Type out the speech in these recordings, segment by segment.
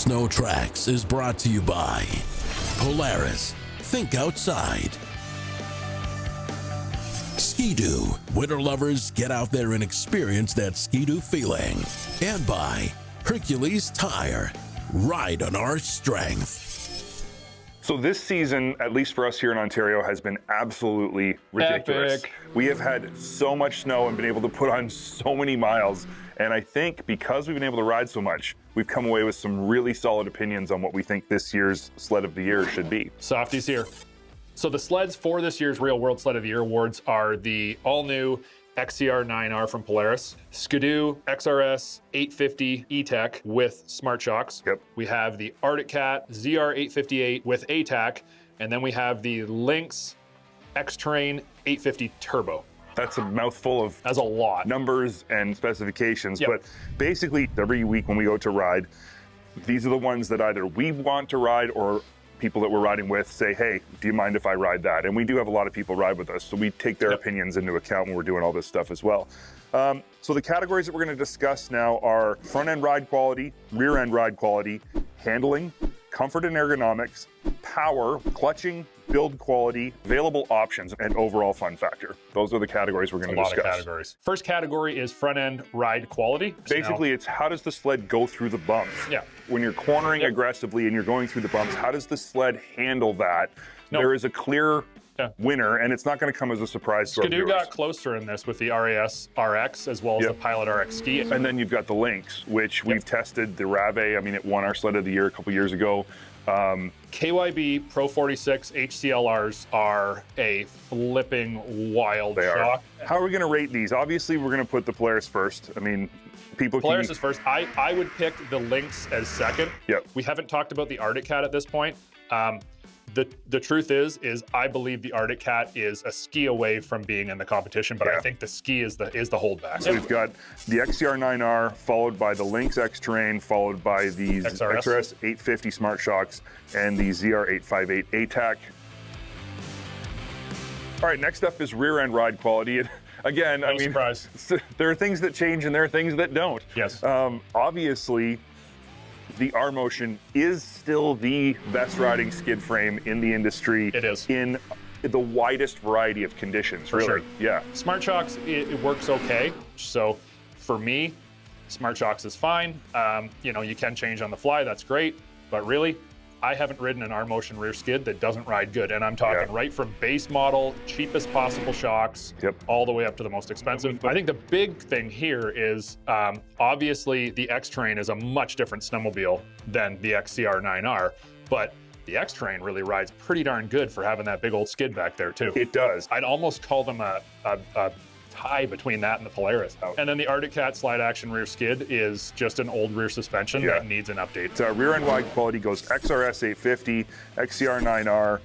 SnowTrax is brought to you by Polaris. Think outside. Ski-Doo. Winter lovers, get out there and experience that Ski-Doo feeling. And by Hercules Tire. Ride on our strength. So this season, at least for us here in Ontario, has been absolutely ridiculous. Epic. We have had so much snow and been able to put on so many miles. And I think because we've been able to ride so much, we've come away with some really solid opinions on what we think this year's Sled of the Year should be. Softies here. So the sleds for this year's Real World Sled of the Year awards are the all-new XCR 9R from Polaris, Ski-Doo XRS 850 E-Tech with Smart Shocks. Yep. We have the Arctic Cat ZR 858 with ATAC, and then we have the Lynx X-Terrain 850 Turbo. That's a mouthful of That's a lot. numbers and specifications, Yep. but basically every week when we go to ride, these are the ones that either we want to ride or people that we're riding with say, hey, do you mind if I ride that? And we do have a lot of people ride with us, so we take their opinions into account when we're doing all this stuff as well. So the categories that we're going to discuss now are front end ride quality, rear end ride quality, handling, comfort and ergonomics, power, clutching, build quality, available options, and overall fun factor. Those are the categories we're going to discuss. A lot of categories. First category is front end ride quality. Basically, it's how does the sled go through the bumps? Yeah. When you're cornering aggressively and you're going through the bumps, how does the sled handle that? Nope. There is a clear winner, and it's not going to come as a surprise to our Ski-Doo viewers. got closer in this with the RAS RX as well as the Pilot RX ski. And then you've got the Lynx, which we've tested, the Rave. I mean, it won our Sled of the Year a couple years ago. KYB Pro 46 HCLRs are a flipping wild shock. How are we going to rate these? Obviously, we're going to put the Polaris first. I mean, people Polaris is first. I would pick the Lynx as second. Yep. We haven't talked about the Arctic Cat at this point. The truth is I believe the Arctic Cat is a ski away from being in the competition, but I think the ski is the holdback. So we've got the XCR 9R, followed by the Lynx X-Terrain, followed by the XRS 850 Smart Shocks, and the ZR 858 ATAC. All right, next up is rear end ride quality. Again, I mean, surprise. There are things that change and there are things that don't. Yes. Obviously, the R-Motion is still the best riding skid frame in the industry. It is. In the widest variety of conditions, For really. sure. Yeah. Smart Shocks, it works okay. So for me, Smart Shocks is fine. You know, you can change on the fly, that's great. But really, I haven't ridden an R-Motion rear skid that doesn't ride good. And I'm talking right from base model, cheapest possible shocks, all the way up to the most expensive. I think the big thing here is, obviously the X-Terrain is a much different snowmobile than the XCR 9R, but the X-Terrain really rides pretty darn good for having that big old skid back there too. It does. I'd almost call them a tie between that and the Polaris. And then the Arctic Cat slide action rear skid is just an old rear suspension that needs an update. Rear end wide quality goes XRS 850, XCR 9R,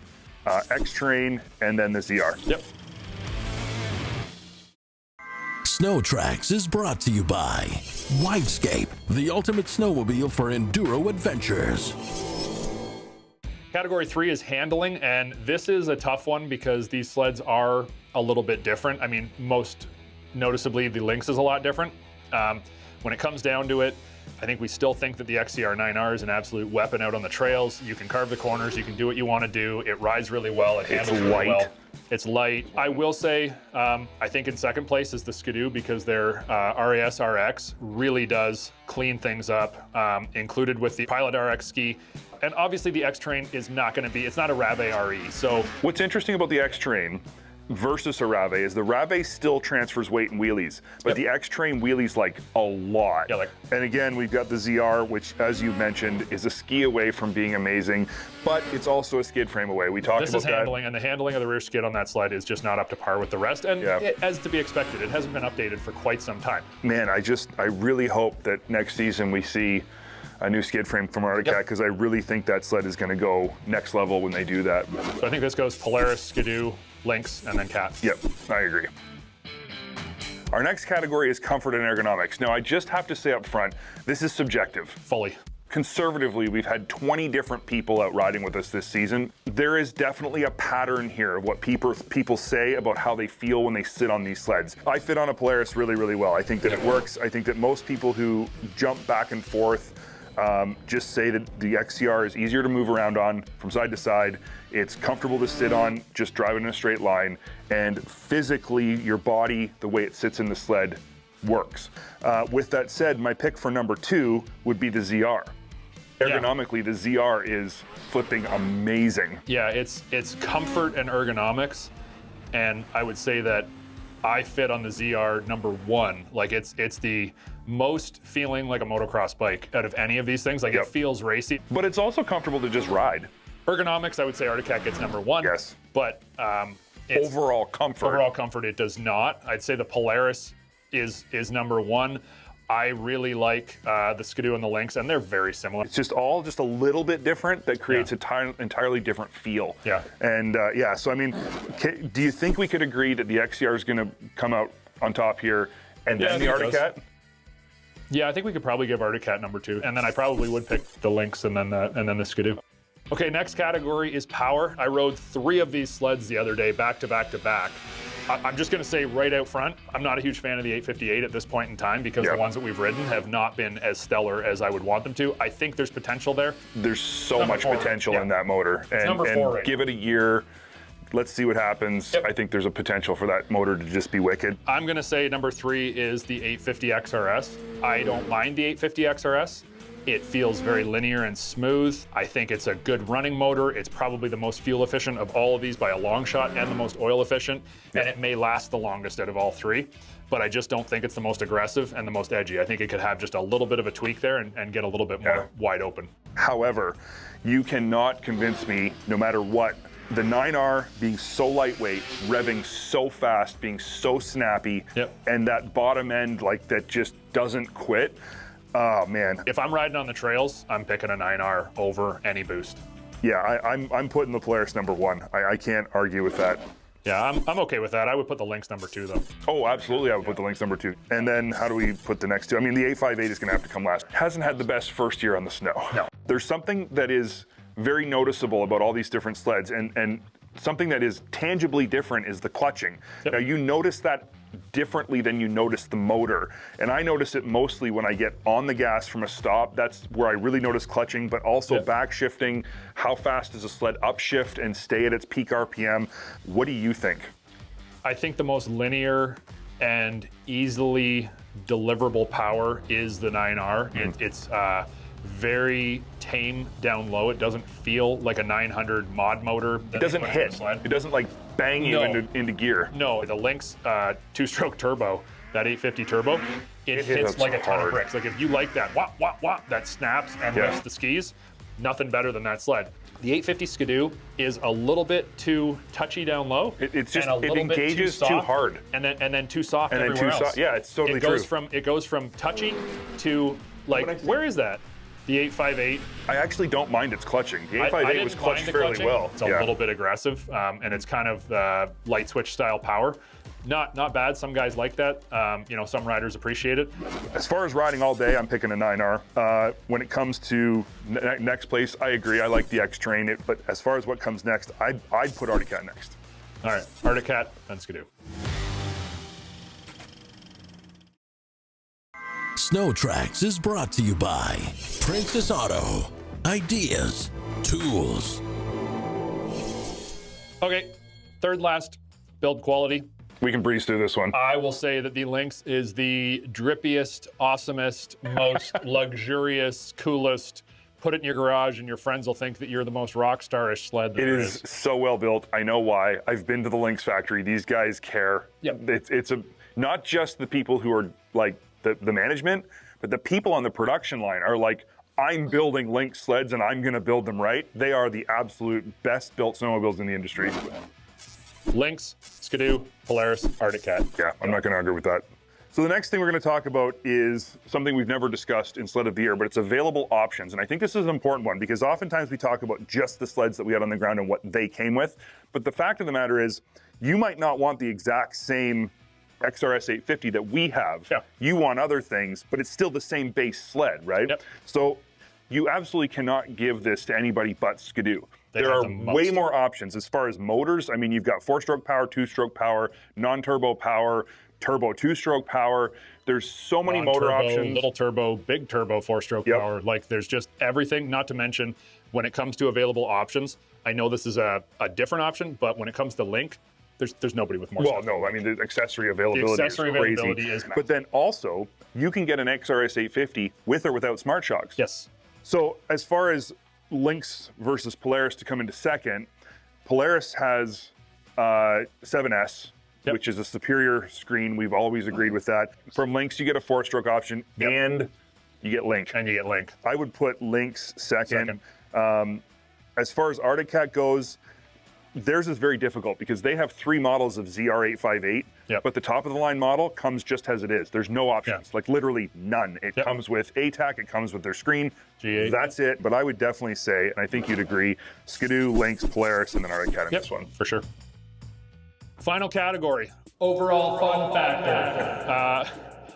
X-Terrain, and then the ZR. Yep. SnowTrax is brought to you by Widescape, the ultimate snowmobile for enduro adventures. Category 3 is handling, and this is a tough one because these sleds are a little bit different. I mean, most noticeably, the Lynx is a lot different. When it comes down to it, I think we still think that the XCR 9R is an absolute weapon out on the trails. You can carve the corners, you can do what you want to do. It rides really well, it handles really well. It's light. I will say, I think in second place is the Ski-Doo because their RAS RX really does clean things up, included with the Pilot RX ski. And obviously the X-Terrain is not going to be, it's not a Rave RE. So what's interesting about the X-Terrain versus a Rave is the Rave still transfers weight in wheelies, but the X-Train wheelies like a lot. Yeah, and again, we've got the ZR, which, as you mentioned, is a ski away from being amazing, but it's also a skid frame away. We talked about that. This is handling, and the handling of the rear skid on that sled is just not up to par with the rest, and as to be expected, it hasn't been updated for quite some time. Man, I really hope that next season we see a new skid frame from Arctic Cat, because I really think that sled is going to go next level when they do that. So I think this goes Polaris, Skidoo, Lynx, and then Cat. Yep, I agree. Our next category is comfort and ergonomics. Now, I just have to say up front, this is subjective. Fully. Conservatively, we've had 20 different people out riding with us this season. There is definitely a pattern here of what people say about how they feel when they sit on these sleds. I fit on a Polaris really, really well. I think that it works. I think that most people who jump back and forth just say that the XCR is easier to move around on from side to side. It's comfortable to sit on, just driving in a straight line, and physically your body, the way it sits in the sled, works. With that said, my pick for number 2 would be the ZR. Ergonomically, the ZR is flipping amazing. Yeah, it's comfort and ergonomics, and I would say that I fit on the ZR number 1. Like it's the most feeling like a motocross bike out of any of these things. Like it feels racy. But it's also comfortable to just ride. Ergonomics, I would say Arctic Cat gets number 1. Yes. But overall comfort. Overall comfort, it does not. I'd say the Polaris is number 1. I really like the Skidoo and the Lynx, and they're very similar. It's just a little bit different that creates an entirely different feel. Yeah. And so I mean, do you think we could agree that the XCR is going to come out on top here, and then the Arctic Cat? Yeah, I think we could probably give Arctic Cat number 2, and then I probably would pick the Lynx and then the Skidoo. Okay, next category is power. I rode 3 of these sleds the other day, back to back to back. I'm just gonna say right out front, I'm not a huge fan of the 858 at this point in time, because the ones that we've ridden have not been as stellar as I would want them to. I think there's potential there. There's so much potential in that motor. It's number 4 give it a year. Let's see what happens. I think there's a potential for that motor to just be wicked. I'm gonna say number 3 is the 850 XRS. I don't mind the 850 XRS. It feels very linear and smooth. I think it's a good running motor. It's probably the most fuel efficient of all of these by a long shot, and the most oil efficient. And it may last the longest out of all 3. But I just don't think it's the most aggressive and the most edgy. I think it could have just a little bit of a tweak there and get a little bit more wide open. However, you cannot convince me, no matter what, the 9R being so lightweight, revving so fast, being so snappy, and that bottom end like that just doesn't quit. Oh man. If I'm riding on the trails, I'm picking a 9R over any boost. Yeah, I'm putting the Polaris number 1. I can't argue with that. Yeah, I'm okay with that. I would put the Lynx number 2 though. Oh, absolutely, I would put the Lynx number 2. And then how do we put the next 2? I mean, the 858 is gonna have to come last. Hasn't had the best first year on the snow. No. There's something that is very noticeable about all these different sleds, and something that is tangibly different is the clutching. Now, you notice that differently than you notice the motor. And I notice it mostly when I get on the gas from a stop. That's where I really notice clutching, but also back shifting. How fast does a sled upshift and stay at its peak RPM? What do you think? I think the most linear and easily deliverable power is the 9R. It's very tame down low. It doesn't feel like a 900 mod motor. It doesn't hit. It doesn't like bang you into gear. No, the Lynx 2-stroke turbo, that 850 turbo, it hits like a ton of bricks. Like if you like that wah, wah, wah, that snaps and lifts the skis, nothing better than that sled. The 850 Skidoo is a little bit too touchy down low. It engages too hard. And then too soft everywhere else. Yeah, it's totally true. It goes from touchy to like, where is that? The 858. I actually don't mind its clutching. The 858 was clutched fairly well. It's a little bit aggressive, and it's kind of light switch style power. Not bad. Some guys like that. Some riders appreciate it. As far as riding all day, I'm picking a 9R. When it comes to next place, I agree. I like the X-Train. But as far as what comes next, I'd put Arctic Cat next. All right, Arctic Cat, then Skidoo. SnowTrax is brought to you by Princess Auto. Ideas, tools. Okay, third last build quality. We can breeze through this one. I will say that the Lynx is the drippiest, awesomest, most luxurious, coolest put it in your garage and your friends will think that you're the most rock starish sled that It there is so well built. I know why. I've been to the Lynx factory. These guys care. Yep. It's not just the people who are like the management, but the people on the production line are like, I'm building Lynx sleds and I'm going to build them right. They are the absolute best built snowmobiles in the industry. Lynx, Ski-Doo, Polaris, Arctic Cat. Yeah, I'm not going to argue with that. So the next thing we're going to talk about is something we've never discussed in Sled of the Year, but it's available options. And I think this is an important one because oftentimes we talk about just the sleds that we had on the ground and what they came with. But the fact of the matter is, you might not want the exact same XRS 850 that we have. Yeah. You want other things, but it's still the same base sled, right? Yep. So you absolutely cannot give this to anybody but Ski-Doo. They There have are the most. way more options as far as motors. I mean, you've got 4-stroke power, 2-stroke power, non-turbo power, turbo 2-stroke power. There's so many motor Non-turbo, options. Little turbo, big turbo, 4-stroke Yep. power. Like there's just everything, not to mention when it comes to available options, I know this is a different option, but when it comes to Link, there's nobody with more Well, stuff. no, I mean, the accessory availability accessory is crazy. availability is massive. But then also, you can get an XRS 850 with or without smart shocks. Yes. So as far as Lynx versus Polaris to come into second, Polaris has 7S, Yep. which is a superior screen. We've always agreed with that. From Lynx, you get a 4-stroke option, Yep. and you get Link. And you get Link. I would put Lynx second. As far as Arctic Cat goes, theirs is very difficult because they have 3 models of ZR858, Yep. but the top of the line model comes just as it is. There's no options, like literally none. It Yep. comes with ATAC, it comes with their screen. G8. That's it. But I would definitely say, and I think you'd agree, Ski-Doo, Lynx, Polaris, and then Arctic Cat in Yep, this one. for sure. Final category, overall fun factor.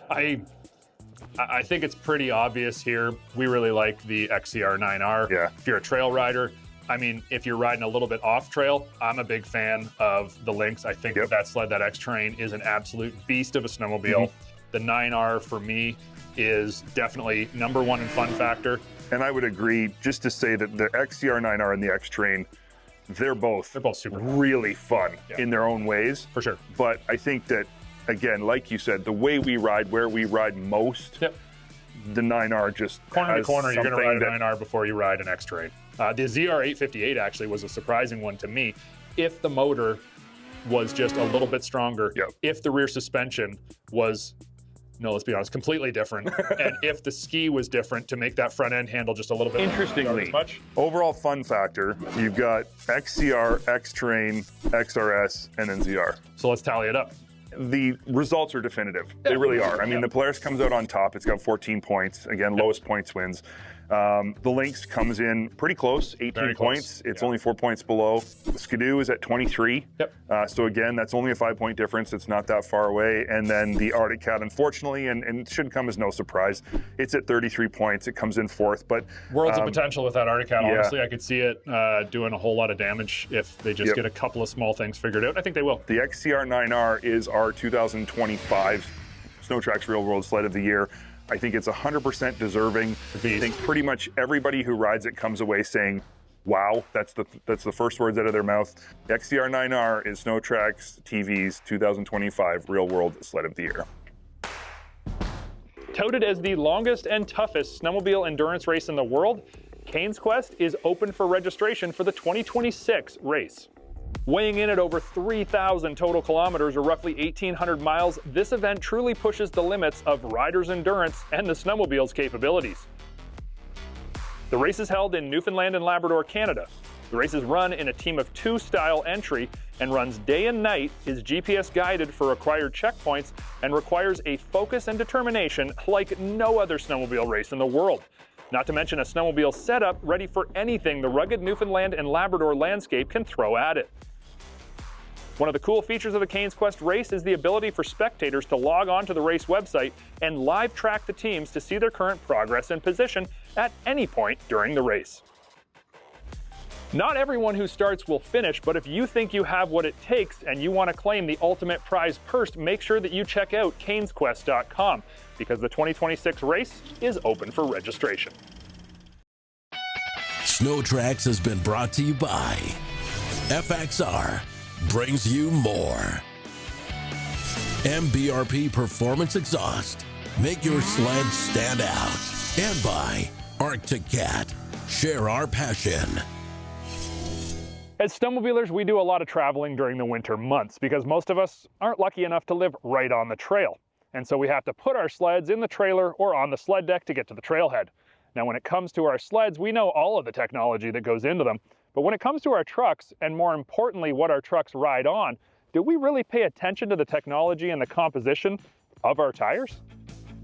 I think it's pretty obvious here. We really like the XCR9R. Yeah. If you're a trail rider, I mean, if you're riding a little bit off trail, I'm a big fan of the Lynx. I think Yep. that sled, that X-Train, is an absolute beast of a snowmobile. Mm-hmm. The 9R for me is definitely #1 in fun factor. And I would agree, just to say that the XCR9R and the X-Train, they're both super fun. really fun Yeah. in their own ways. For sure. But I think that, again, like you said, the way we ride, where we ride most, Yep. the 9R just Corner to has corner, you're going to something ride a 9R before you ride an X-Train. The ZR858 actually was a surprising one to me. If the motor was just a little bit stronger, Yep. if the rear suspension was, no, let's be honest, completely different, and if the ski was different to make that front end handle just a little bit Interestingly, as much. overall fun factor, you've got XCR, X-Train, XRS, and then ZR. So let's tally it up. The results are definitive. They really are. I mean, the Polaris comes out on top. It's got 14 points. Again, lowest points wins. The Lynx comes in pretty close, 18 Very close. points. It's Yeah. only 4 points below. The Ski-Doo is at 23. Yep. So again, that's only a 5-point difference. It's not that far away. And then the Arctic Cat, unfortunately, and it should come as no surprise, it's at 33 points. It comes in 4th. But Worlds of potential with that Arctic Cat. yeah. Honestly, I could see it doing a whole lot of damage if they just Yep. get a couple of small things figured out. I think they will. the XCR9R is our 2025 SnowTrax Real World Sled of the Year. I think it's 100% deserving. I beast. think pretty much everybody who rides it comes away saying, wow, that's the first words out of their mouth. The XCR9R is SnowTrax TV's 2025 Real World Sled of the Year. Touted as the longest and toughest snowmobile endurance race in the world, Cain's Quest is open for registration for the 2026 race. Weighing in at over 3,000 total kilometers, or roughly 1,800 miles, this event truly pushes the limits of riders' endurance and the snowmobile's capabilities. The race is held in Newfoundland and Labrador, Canada. The race is run in a team of 2 style entry and runs day and night, is GPS guided for required checkpoints, and requires a focus and determination like no other snowmobile race in the world. Not to mention a snowmobile setup ready for anything the rugged Newfoundland and Labrador landscape can throw at it. One of the cool features of the Cain's Quest race is the ability for spectators to log on to the race website and live track the teams to see their current progress and position at any point during the race. Not everyone who starts will finish, but if you think you have what it takes and you want to claim the ultimate prize purse, make sure that you check out cainsquest.com because the 2026 race is open for registration. SnowTrax has been brought to you by FXR, brings you more. MBRP Performance Exhaust, make your sled stand out. And by Arctic Cat, share our passion. As snowmobilers, we do a lot of traveling during the winter months because most of us aren't lucky enough to live right on the trail. And so we have to put our sleds in the trailer or on the sled deck to get to the trailhead. Now, when it comes to our sleds, we know all of the technology that goes into them. But when it comes to our trucks, and more importantly, what our trucks ride on, do we really pay attention to the technology and the composition of our tires?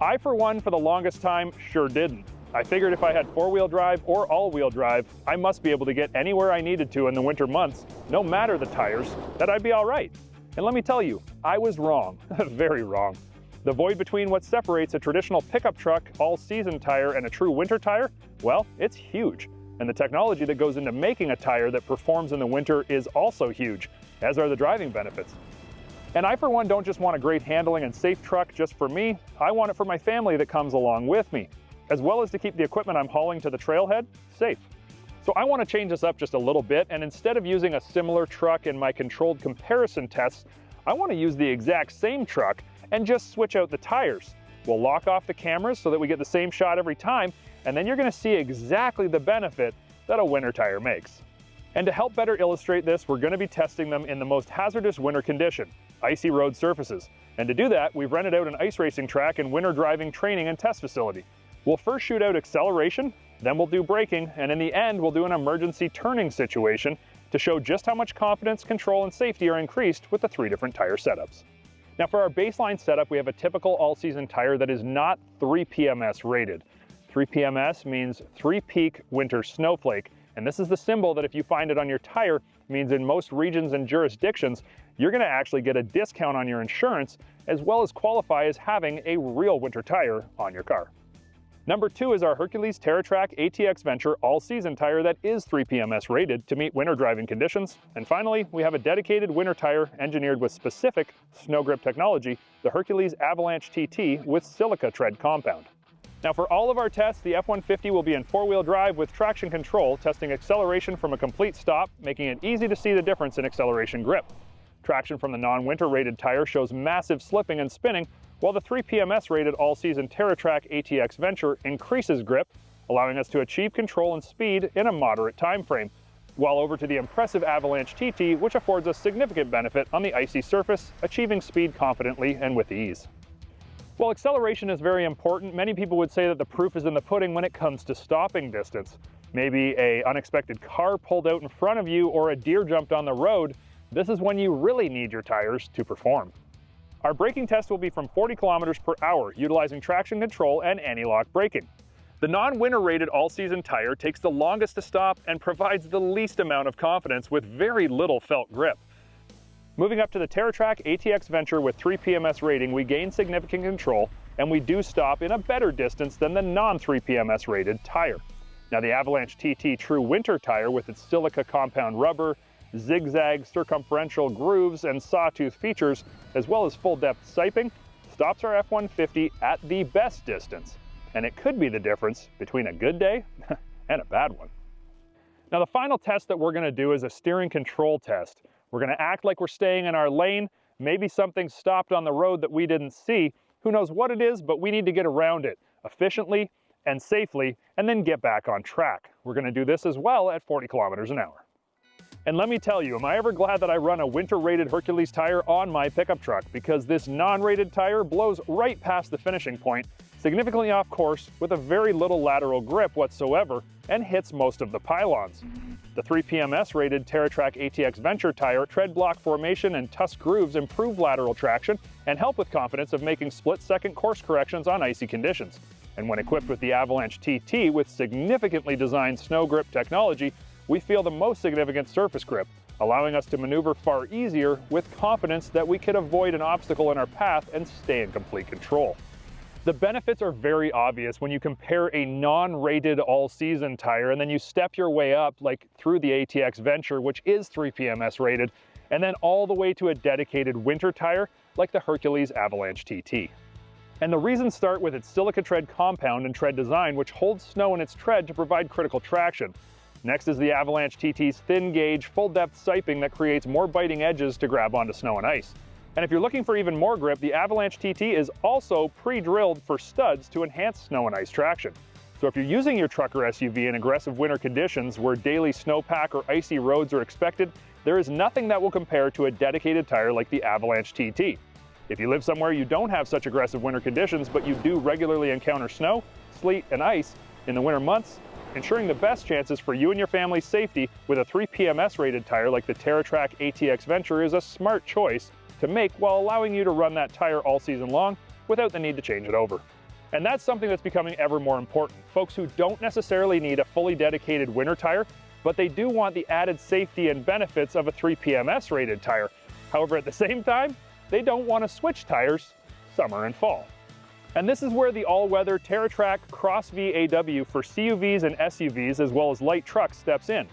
I, for one, for the longest time, sure didn't. I figured if I had four-wheel drive or all-wheel drive, I must be able to get anywhere I needed to in the winter months, no matter the tires, that I'd be all right. And let me tell you, I was wrong, very wrong. The void between what separates a traditional pickup truck all-season tire and a true winter tire, well, it's huge. And the technology that goes into making a tire that performs in the winter is also huge, as are the driving benefits. And I, for one, don't just want a great handling and safe truck just for me. I want it for my family that comes along with me, as well as to keep the equipment I'm hauling to the trailhead safe. So I want to change this up just a little bit, and instead of using a similar truck in my controlled comparison tests, I want to use the exact same truck and just switch out the tires. We'll lock off the cameras so that we get the same shot every time, and then you're going to see exactly the benefit that a winter tire makes. And to help better illustrate this, we're going to be testing them in the most hazardous winter condition, icy road surfaces. And to do that, we've rented out an ice racing track and winter driving training and test facility. We'll first shoot out acceleration, then we'll do braking, and in the end, we'll do an emergency turning situation to show just how much confidence, control, and safety are increased with the 3 different tire setups. Now, for our baseline setup, we have a typical all-season tire that is not 3 PMS rated. 3 PMS means 3 peak winter snowflake, and this is the symbol that if you find it on your tire, means in most regions and jurisdictions, you're going to actually get a discount on your insurance, as well as qualify as having a real winter tire on your car. Number 2 is our Hercules TRAC ATX Venture all-season tire that is 3 PMS rated to meet winter driving conditions. And finally, we have a dedicated winter tire engineered with specific snow grip technology, the Hercules AVALANCHE TT with silica tread compound. Now, for all of our tests, the F-150 will be in 4-wheel drive with traction control, testing acceleration from a complete stop, making it easy to see the difference in acceleration grip. Traction from the non-winter rated tire shows massive slipping and spinning, while the 3 PMS rated all-season TRAC ATX Venture increases grip, allowing us to achieve control and speed in a moderate time frame, while over to the impressive AVALANCHE TT, which affords us significant benefit on the icy surface, achieving speed confidently and with ease. While acceleration is very important, many people would say that the proof is in the pudding when it comes to stopping distance. Maybe an unexpected car pulled out in front of you or a deer jumped on the road. This is when you really need your tires to perform. Our braking test will be from 40 kilometers per hour, utilizing traction control and anti-lock braking. The non-winter rated all-season tire takes the longest to stop and provides the least amount of confidence with very little felt grip. Moving up to the TRAC ATX Venture with 3 PMS rating, we gain significant control, and we do stop in a better distance than the non-3 PMS rated tire. Now, the AVALANCHE TT True Winter tire with its silica compound rubber, zigzag circumferential grooves, and sawtooth features, as well as full-depth siping, stops our F-150 at the best distance. And it could be the difference between a good day and a bad one. Now, the final test that we're going to do is a steering control test. We're going to act like we're staying in our lane. Maybe something stopped on the road that we didn't see. Who knows what it is, but we need to get around it efficiently and safely, and then get back on track. We're going to do this as well at 40 kilometers an hour. And let me tell you, am I ever glad that I run a winter-rated Hercules tire on my pickup truck, because this non-rated tire blows right past the finishing point, significantly off course with a very little lateral grip whatsoever, and hits most of the pylons. The 3 PMS rated TRAC ATX Venture tire tread block formation and tusk grooves improve lateral traction and help with confidence of making split-second course corrections on icy conditions. And when equipped with the AVALANCHE TT with significantly designed snow grip technology, we feel the most significant surface grip, allowing us to maneuver far easier with confidence that we could avoid an obstacle in our path and stay in complete control. The benefits are very obvious when you compare a non-rated all-season tire and then you step your way up like through the ATX Venture, which is 3 PMS rated, and then all the way to a dedicated winter tire like the Hercules AVALANCHE TT. And the reasons start with its silica tread compound and tread design, which holds snow in its tread to provide critical traction. Next is the AVALANCHE TT's thin gauge, full depth siping that creates more biting edges to grab onto snow and ice. And if you're looking for even more grip, the AVALANCHE TT is also pre-drilled for studs to enhance snow and ice traction. So if you're using your truck or SUV in aggressive winter conditions where daily snowpack or icy roads are expected, there is nothing that will compare to a dedicated tire like the Avalanche TT. If you live somewhere you don't have such aggressive winter conditions, but you do regularly encounter snow, sleet, and ice in the winter months, ensuring the best chances for you and your family's safety with a 3 PMS rated tire like the TRAC ATX Venture is a smart choice to make while allowing you to run that tire all season long without the need to change it over. And that's something that's becoming ever more important. Folks who don't necessarily need a fully dedicated winter tire, but they do want the added safety and benefits of a 3 PMS rated tire. However, at the same time, they don't want to switch tires summer and fall. And this is where the all-weather TerraTrac Cross V AW for CUVs and SUVs as well as light trucks steps in.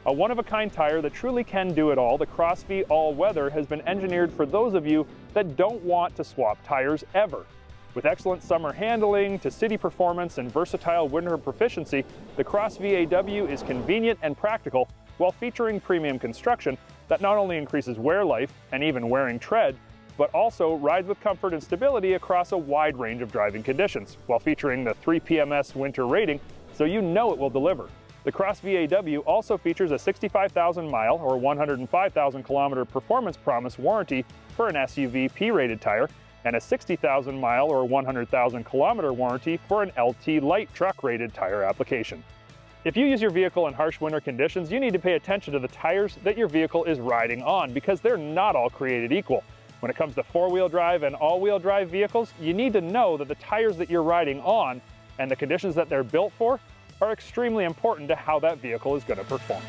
A one-of-a-kind tire that truly can do it all, the Cross V All-Weather has been engineered for those of you that don't want to swap tires ever. With excellent summer handling to city performance and versatile winter proficiency, the Cross V AW is convenient and practical while featuring premium construction that not only increases wear life and even wearing tread, but also rides with comfort and stability across a wide range of driving conditions, while featuring the 3 PMS winter rating, so you know it will deliver. The Cross V AW also features a 65,000 mile or 105,000 kilometer performance promise warranty for an SUV P-rated tire, and a 60,000 mile or 100,000 kilometer warranty for an LT light truck rated tire application. If you use your vehicle in harsh winter conditions, you need to pay attention to the tires that your vehicle is riding on because they're not all created equal. When it comes to four-wheel drive and all-wheel drive vehicles, you need to know that the tires that you're riding on and the conditions that they're built for are extremely important to how that vehicle is going to perform.